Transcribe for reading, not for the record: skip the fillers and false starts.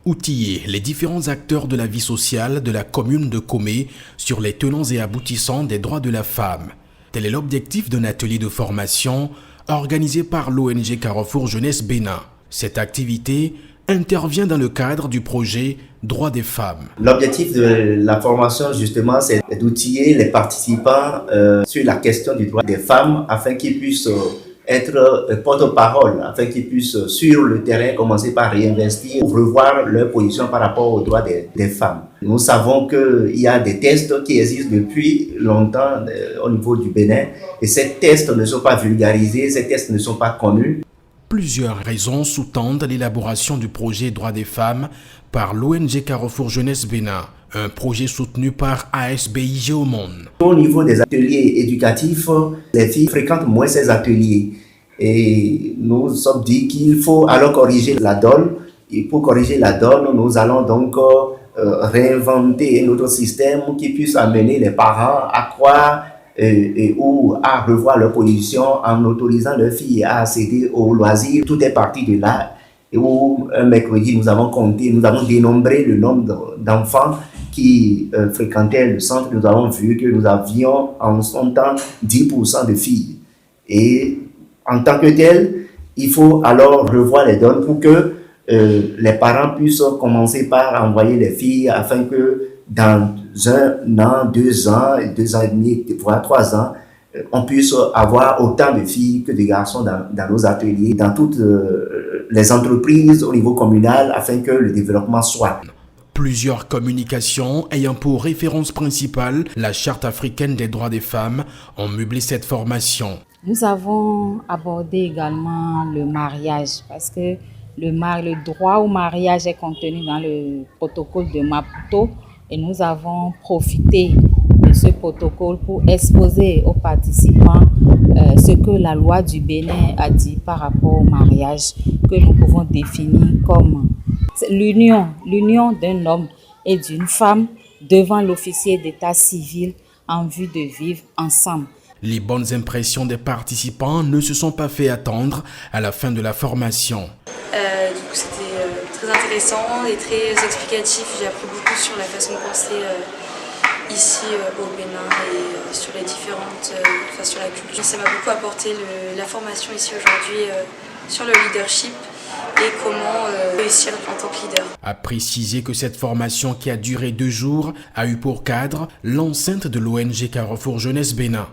Outiller les différents acteurs de la vie sociale de la commune de Komé sur les tenants et aboutissants des droits de la femme. Tel est l'objectif d'un atelier de formation organisé par l'ONG Carrefour Jeunesse Bénin. Cette activité intervient dans le cadre du projet Droits des femmes. L'objectif de la formation, justement, c'est d'outiller les participants sur la question du droit des femmes afin qu'ils puissent être porte-parole, afin qu'ils puissent, sur le terrain, commencer par réinvestir ou revoir leur position par rapport aux droits des femmes. Nous savons qu'il y a des tests qui existent depuis longtemps au niveau du Bénin et ces tests ne sont pas vulgarisés, ces tests ne sont pas connus. Plusieurs raisons sous-tendent l'élaboration du projet Droits des femmes par l'ONG Carrefour Jeunesse Bénin, un projet soutenu par ASBIG au monde. Au niveau des ateliers éducatifs, les filles fréquentent moins ces ateliers et nous nous sommes dit qu'il faut alors corriger la donne. Et pour corriger la donne, nous allons donc réinventer un autre système qui puisse amener les parents à croire ou à revoir leur position en autorisant leurs filles à accéder aux loisirs. Tout est parti de là. Et où un mercredi, nous avons dénombré le nombre d'enfants qui fréquentaient le centre. Nous avons vu que nous avions en son temps 10% de filles. Et en tant que tel, il faut alors revoir les donnes pour que les parents puissent commencer par envoyer les filles afin que dans 1 an, 2 ans, 2 ans et demi, voire 3 ans, on puisse avoir autant de filles que de garçons dans nos ateliers, dans toutes les entreprises au niveau communal, afin que le développement soit. Plusieurs communications ayant pour référence principale la Charte africaine des droits des femmes ont meublé cette formation. Nous avons abordé également le mariage parce que le droit au mariage est contenu dans le protocole de Maputo et nous avons profité de ce protocole pour exposer aux participants ce que la loi du Bénin a dit par rapport au mariage, que nous pouvons définir comme l'union d'un homme et d'une femme devant l'officier d'état civil en vue de vivre ensemble. Les bonnes impressions des participants ne se sont pas fait attendre à la fin de la formation. Du coup, c'était très intéressant et très explicatif. J'ai appris beaucoup sur la façon de penser ici au Bénin et sur les différentes, sur la culture. Ça m'a beaucoup apporté la formation ici aujourd'hui sur le leadership et comment réussir en tant que leader. A préciser que cette formation qui a duré 2 jours a eu pour cadre l'enceinte de l'ONG Carrefour Jeunesse Bénin.